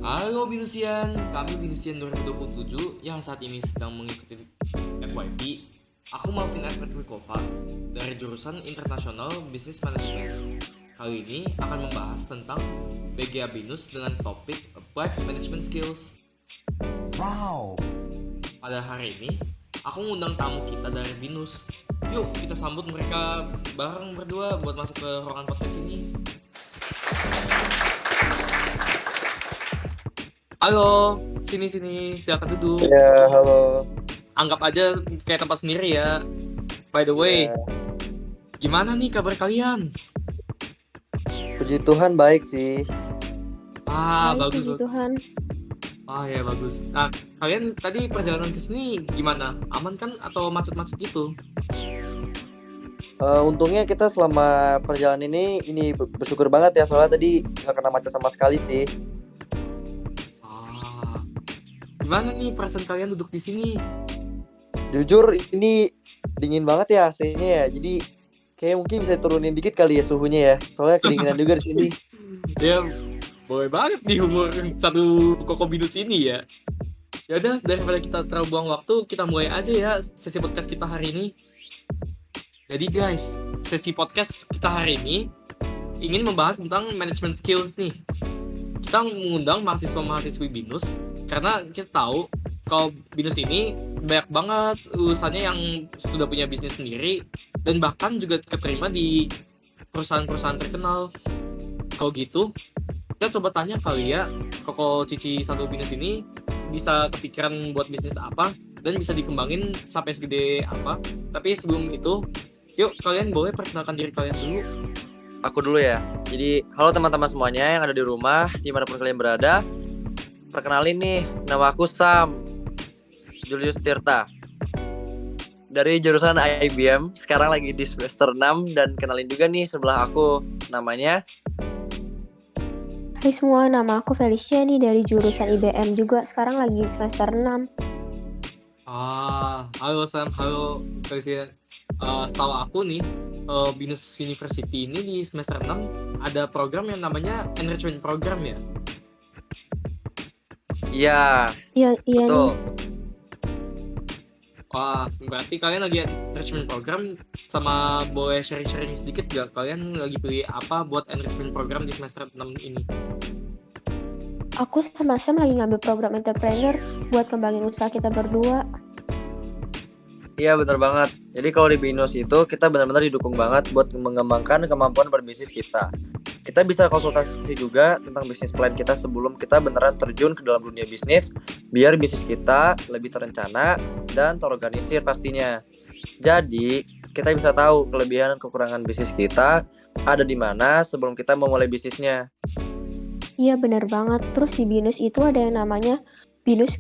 Halo Binusian, kami Binusian 2027 yang saat ini sedang mengikuti FYP. Aku Malvin Edward Wikova dari jurusan International Business Management. Kali ini akan membahas tentang BGA Binus dengan topik Applied Management Skills. Wow. Pada hari ini, aku ngundang tamu kita dari Binus. Yuk kita sambut mereka bareng berdua buat masuk ke ruangan podcast ini. Halo, sini, silakan duduk. Ya, halo. Anggap aja kayak tempat sendiri ya. By the way, Ya, gimana nih kabar kalian? puji Tuhan baik sih. Bagus. Puji Tuhan. Ya bagus. Nah, kalian tadi perjalanan ke sini gimana? Aman kan atau macet-macet gitu? Untungnya kita selama perjalanan ini bersyukur banget ya, soalnya tadi nggak kena macet sama sekali sih. Gimana nih perasaan kalian duduk di sini? Jujur ini dingin banget ya AC-nya ya. Jadi kayak mungkin bisa turunin dikit kali ya suhunya ya. Soalnya kedinginan juga di sini. Ya, boleh banget di umur satu Koko Binus ini ya. Ya udah, daripada kita terlalu buang waktu, kita mulai aja ya sesi podcast kita hari ini. Jadi guys, sesi podcast kita hari ini ingin membahas tentang management skills nih. Kita mengundang mahasiswa-mahasiswi Binus karena kita tahu kalau Binus ini banyak banget lulusannya yang sudah punya bisnis sendiri dan bahkan juga keterima di perusahaan-perusahaan terkenal. Kalau gitu, kita coba tanya kali ya, Koko Cici satu Binus ini bisa kepikiran buat bisnis apa dan bisa dikembangin sampai segede apa. Tapi sebelum itu, yuk kalian boleh perkenalkan diri kalian dulu. Aku dulu ya. Jadi halo teman-teman semuanya yang ada di rumah, dimanapun kalian berada. Perkenalin nih, nama aku Sam Julius Tirta dari jurusan IBM. Sekarang lagi di semester 6. Dan kenalin juga nih sebelah aku, namanya. Hai semua, nama aku Felicia nih dari jurusan IBM juga. Sekarang lagi semester 6. Halo Sam, halo Felicia. Setahu aku nih, Binus University ini di semester 6 ada program yang namanya Enrichment Program ya? Iya, Iya betul. nih. Berarti kalian lagi enrichment program, sama boleh sharing-sharing sedikit gak? Kalian lagi pilih apa buat enrichment program di semester 6 ini? Aku sama Sam lagi ngambil program entrepreneur buat kembangin usaha kita berdua. Iya, benar banget. Jadi kalau di Binus itu kita benar-benar didukung banget buat mengembangkan kemampuan berbisnis kita. Kita bisa konsultasi juga tentang bisnis plan kita sebelum kita beneran terjun ke dalam dunia bisnis, biar bisnis kita lebih terencana dan terorganisir pastinya. Jadi kita bisa tahu kelebihan dan kekurangan bisnis kita ada di mana sebelum kita memulai bisnisnya. Iya benar banget. Terus di Binus itu ada yang namanya Binus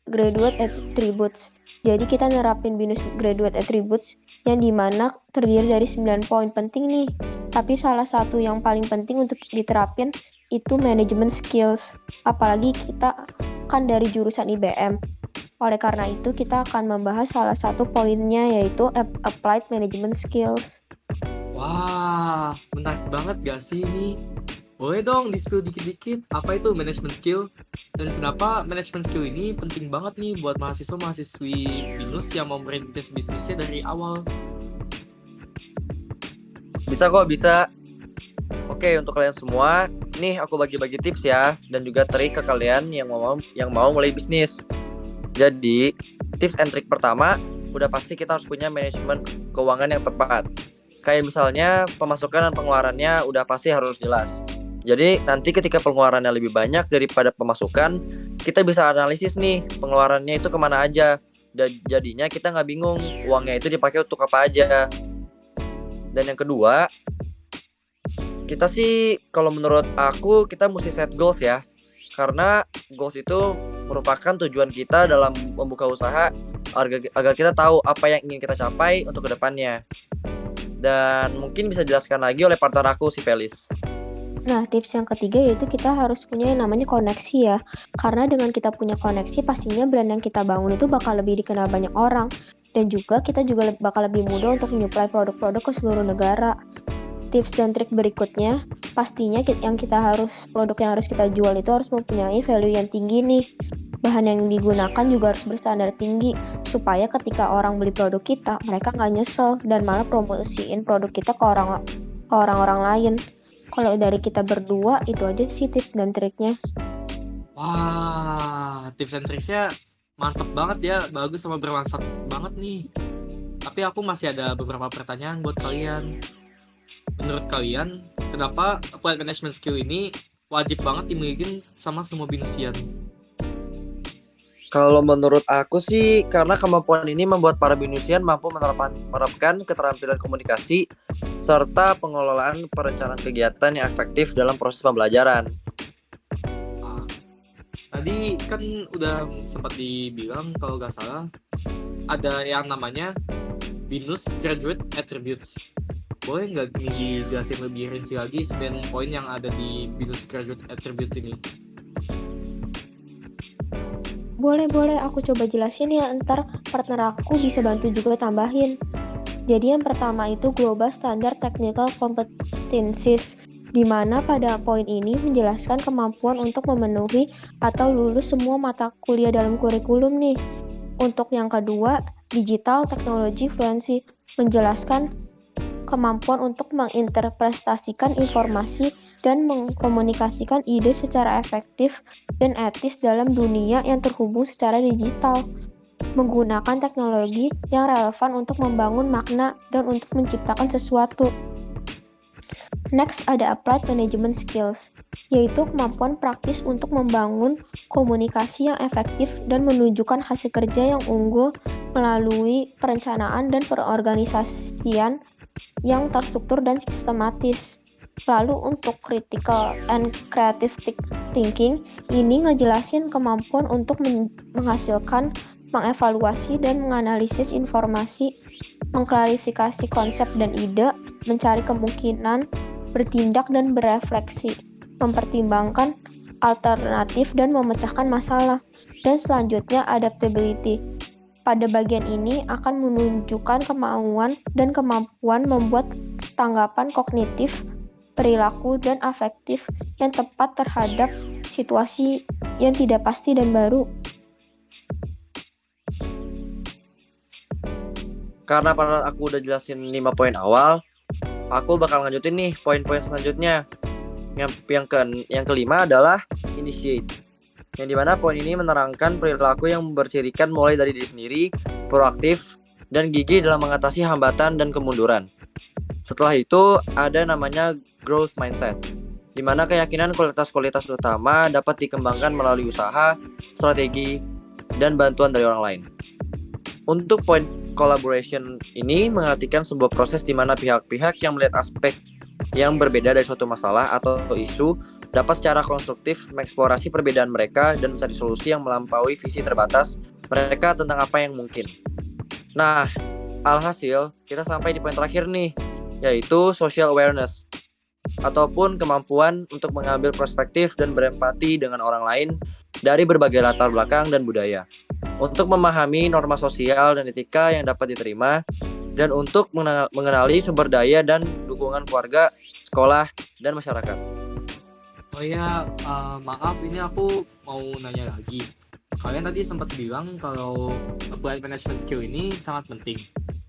Graduate Attributes. Jadi kita nerapin Binus Graduate Attributes yang dimana terdiri dari 9 poin penting nih. Tapi salah satu yang paling penting untuk diterapin itu management skills. Apalagi kita kan dari jurusan IBM. Oleh karena itu kita akan membahas salah satu poinnya yaitu applied management skills. Wah, menarik banget gak sih ini? Boleh dong di-spill dikit-dikit apa itu management skill dan kenapa management skill ini penting banget nih buat mahasiswa-mahasiswi Binus yang mau merintis bisnisnya dari awal. Bisa kok, bisa. Oke, untuk kalian semua, nih aku bagi-bagi tips ya dan juga trik ke kalian yang mau mulai bisnis. Jadi, tips and trik pertama, udah pasti kita harus punya manajemen keuangan yang tepat. Kayak misalnya pemasukan dan pengeluarannya udah pasti harus jelas. Jadi nanti ketika pengeluarannya lebih banyak daripada pemasukan, kita bisa analisis nih pengeluarannya itu kemana aja. Dan jadinya kita nggak bingung uangnya itu dipakai untuk apa aja. Dan yang kedua, kita sih kalau menurut aku kita mesti set goals ya. Karena goals itu merupakan tujuan kita dalam membuka usaha agar kita tahu apa yang ingin kita capai untuk kedepannya. Dan mungkin bisa dijelaskan lagi oleh partner aku si Felis. Nah, tips yang ketiga yaitu kita harus punya yang namanya koneksi ya. Karena dengan kita punya koneksi, pastinya brand yang kita bangun itu bakal lebih dikenal banyak orang. Dan juga kita juga bakal lebih mudah untuk menyuplai produk-produk ke seluruh negara. tips dan trik berikutnya, pastinya produk yang harus kita jual itu harus mempunyai value yang tinggi nih. Bahan yang digunakan juga harus berstandar tinggi, supaya ketika orang beli produk kita, mereka nggak nyesel dan malah promosiin produk kita ke orang-orang lain. Kalau dari kita berdua, itu aja sih tips dan triknya. Wah, tips and tricksnya mantep banget ya, bagus sama bermanfaat banget nih. Tapi aku masih ada beberapa pertanyaan buat kalian. Menurut kalian, kenapa applied management skill ini wajib banget dimiliki sama semua binusian? Kalau menurut aku sih, karena kemampuan ini membuat para binusian mampu menerapkan keterampilan komunikasi serta pengelolaan perencanaan kegiatan yang efektif dalam proses pembelajaran. Tadi kan udah sempat dibilang kalau nggak salah ada yang namanya BINUS Graduate Attributes. Boleh nggak dijelasin lebih rinci lagi 9 poin yang ada di BINUS Graduate Attributes ini? Boleh, aku coba jelasin ya, ntar partner aku bisa bantu juga tambahin. Jadi yang pertama itu Global Standard Technical Competencies, di mana pada poin ini menjelaskan kemampuan untuk memenuhi atau lulus semua mata kuliah dalam kurikulum nih. Untuk yang kedua, Digital Technology Fluency, menjelaskan kemampuan untuk menginterpretasikan informasi dan mengkomunikasikan ide secara efektif dan etis dalam dunia yang terhubung secara digital, menggunakan teknologi yang relevan untuk membangun makna dan untuk menciptakan sesuatu. Next ada Applied Management Skills, yaitu kemampuan praktis untuk membangun komunikasi yang efektif dan menunjukkan hasil kerja yang unggul melalui perencanaan dan perorganisasian yang terstruktur dan sistematis. Lalu untuk critical and creative thinking, ini ngejelasin kemampuan untuk menghasilkan, mengevaluasi dan menganalisis informasi, mengklarifikasi konsep dan ide, mencari kemungkinan, bertindak dan berefleksi, mempertimbangkan alternatif dan memecahkan masalah. Dan selanjutnya adaptability. Pada bagian ini akan menunjukkan kemauan dan kemampuan membuat tanggapan kognitif, perilaku, dan afektif yang tepat terhadap situasi yang tidak pasti dan baru. Karena pada aku udah jelasin 5 poin awal, aku bakal lanjutin nih poin-poin selanjutnya. Yang kelima adalah initiate, yang dimana poin ini menerangkan perilaku yang bercirikan mulai dari diri sendiri, proaktif, dan gigih dalam mengatasi hambatan dan kemunduran. Setelah itu ada namanya growth mindset, dimana keyakinan kualitas-kualitas utama dapat dikembangkan melalui usaha, strategi, dan bantuan dari orang lain. Untuk poin collaboration ini mengartikan sebuah proses di mana pihak-pihak yang melihat aspek yang berbeda dari suatu masalah atau isu dapat secara konstruktif mengeksplorasi perbedaan mereka dan mencari solusi yang melampaui visi terbatas mereka tentang apa yang mungkin. Nah, alhasil kita sampai di poin terakhir nih, yaitu social awareness, ataupun kemampuan untuk mengambil perspektif dan berempati dengan orang lain dari berbagai latar belakang dan budaya, untuk memahami norma sosial dan etika yang dapat diterima, dan untuk mengenali sumber daya dan dukungan keluarga, sekolah, dan masyarakat. Oh ya, maaf ini aku mau nanya lagi. Kalian tadi sempat bilang kalau applied management skill ini sangat penting.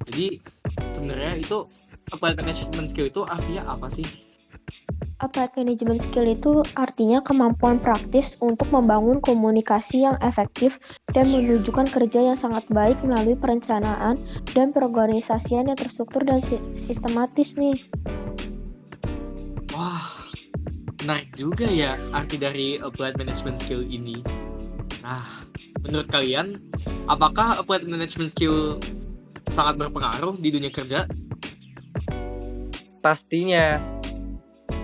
Jadi sebenarnya itu applied management skill itu artinya apa sih? Applied management skill itu artinya kemampuan praktis untuk membangun komunikasi yang efektif dan menunjukkan kerja yang sangat baik melalui perencanaan dan perorganisasian yang terstruktur dan sistematis nih. Wah, menarik juga ya arti dari applied management skill ini. Nah, menurut kalian, apakah applied management skill sangat berpengaruh di dunia kerja? Pastinya,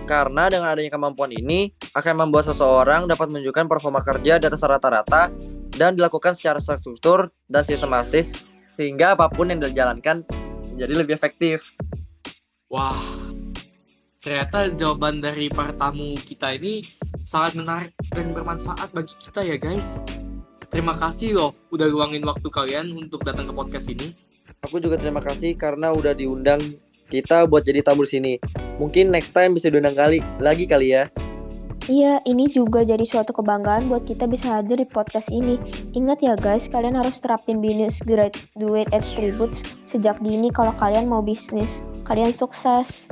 karena dengan adanya kemampuan ini akan membuat seseorang dapat menunjukkan performa kerja di atas rata-rata dan dilakukan secara terstruktur dan sistematis sehingga apapun yang dijalankan menjadi lebih efektif. Wah, ternyata jawaban dari para tamu kita ini sangat menarik dan bermanfaat bagi kita ya guys. Terima kasih loh udah luangin waktu kalian untuk datang ke podcast ini. Aku juga terima kasih karena udah diundang kita buat jadi tamu di sini. Mungkin next time bisa diundang lagi kali ya. Iya, ini juga jadi suatu kebanggaan buat kita bisa hadir di podcast ini. Ingat ya guys, kalian harus terapin BINUS Graduate Attributes sejak dini kalau kalian mau bisnis. Kalian sukses.